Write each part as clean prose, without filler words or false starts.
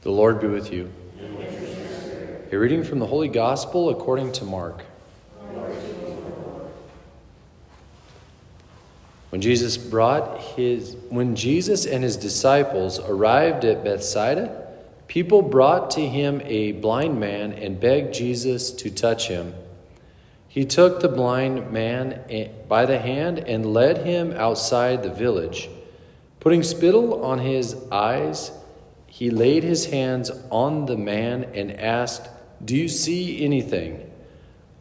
The Lord be with you. A reading from the Holy Gospel according to Mark. When Jesus and his disciples arrived at Bethsaida, people brought to him a blind man and begged Jesus to touch him. He took the blind man by the hand and led him outside the village. Putting spittle on his eyes, he laid his hands on the man and asked, "Do you see anything?"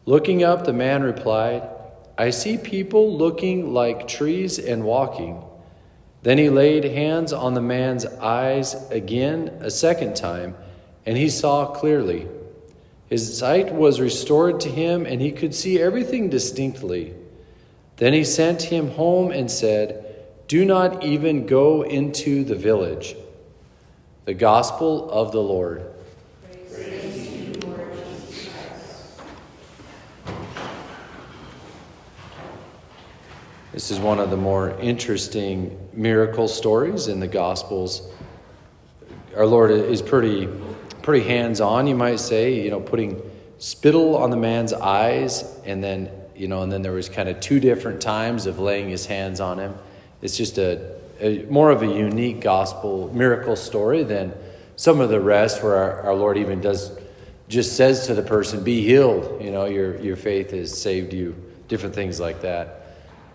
Looking up, the man replied, "I see people looking like trees and walking." Then he laid hands on the man's eyes again a second time, and he saw clearly. His sight was restored to him, and he could see everything distinctly. Then he sent him home and said, "Do not even go into the village." The Gospel of the Lord. Praise to you, Lord Jesus Christ. This is one of the more interesting miracle stories in the Gospels. Our Lord is pretty hands-on, you might say, putting spittle on the man's eyes, and then there was kind of two different times of laying his hands on him. It's just a more of a unique gospel miracle story than some of the rest, where our Lord even just says to the person, "Be healed, your faith has saved you," different things like that.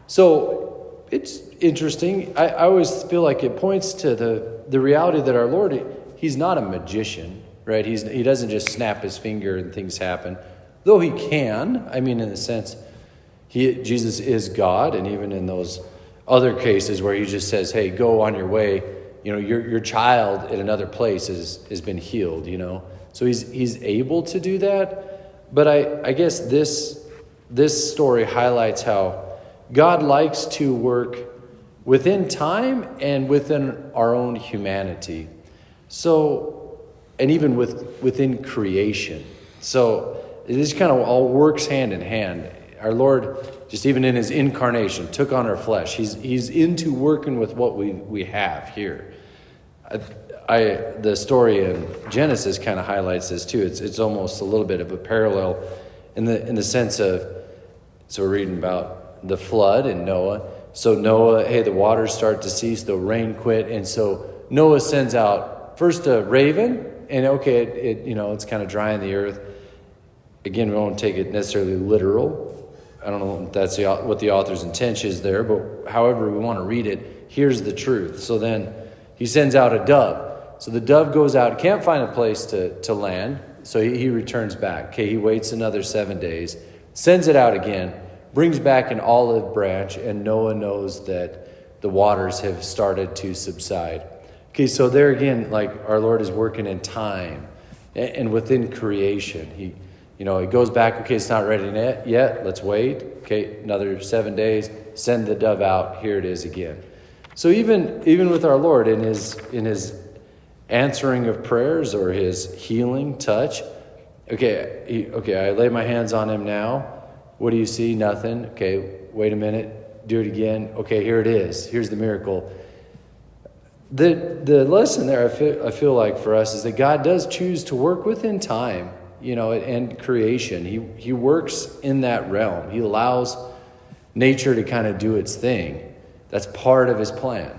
So it's interesting. I always feel like it points to the reality that our Lord, he's not a magician, right? He doesn't just snap his finger and things happen, though he can. In the sense, Jesus is God, and even in those other cases where he just says, "Hey, go on your way," your child in another place has been healed, So he's able to do that. But I guess this story highlights how God likes to work within time and within our own humanity. So, and even within creation. So it just kind of all works hand in hand. Our Lord, just even in his incarnation, took on our flesh. He's into working with what we have here. The story in Genesis kind of highlights this too. It's almost a little bit of a parallel in the sense of, so we're reading about the flood and Noah. So Noah, hey, the waters start to cease, the rain quit, and so Noah sends out first a raven, and okay, it's kind of drying the earth. Again, we won't take it necessarily literal. I don't know if that's what the author's intention is there, but however we want to read it, here's the truth. So then he sends out a dove. So the dove goes out, can't find a place to land, so he returns back. Okay, he waits another 7 days, sends it out again, brings back an olive branch, and Noah knows that the waters have started to subside. Okay, so there again, like our Lord is working in time and within creation. It goes back, okay, it's not ready yet, let's wait. Okay, another 7 days, send the dove out, here it is again. So even with our Lord in his answering of prayers or his healing touch, okay, I lay my hands on him now. What do you see? Nothing. Okay, wait a minute, do it again. Okay, here it is. Here's the miracle. The lesson there, I feel like for us, is that God does choose to work within time, and creation. He works in that realm. He allows nature to kind of do its thing. That's part of his plan.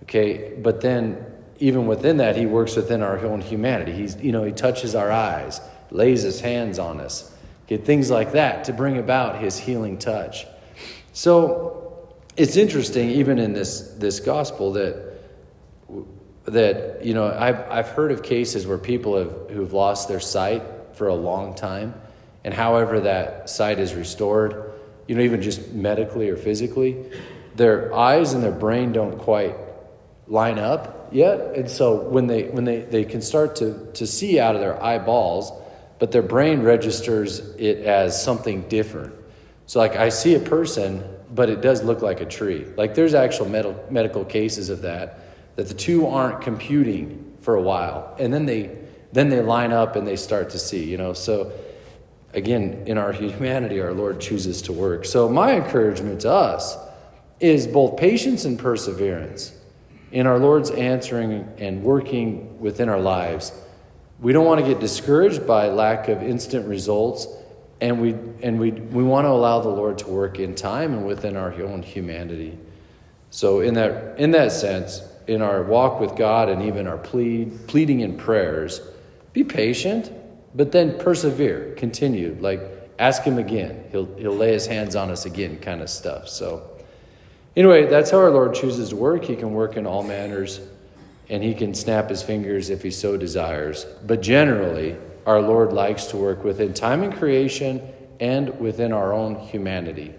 Okay, but then even within that, he works within our own humanity. He touches our eyes, lays his hands on us. Okay, things like that to bring about his healing touch. So it's interesting, even in this gospel, that I've heard of cases where people who've lost their sight for a long time, and however that sight is restored, even just medically or physically, their eyes and their brain don't quite line up yet, and so when they can start to see out of their eyeballs, but their brain registers it as something different. So like I see a person, but it does look like a tree. Like there's actual medical cases of that the two aren't computing for a while, and then they line up and they start to see, So again, in our humanity, our Lord chooses to work. So my encouragement to us is both patience and perseverance in our Lord's answering and working within our lives we don't want to get discouraged by lack of instant results, and we want to allow the Lord to work in time and within our own humanity. So in that sense, in our walk with God and even our pleading in prayers, be patient, but then persevere, continue. Like, ask him again. He'll lay his hands on us again, kind of stuff. So anyway, that's how our Lord chooses to work. He can work in all manners, and he can snap his fingers if he so desires. But generally, our Lord likes to work within time and creation and within our own humanity.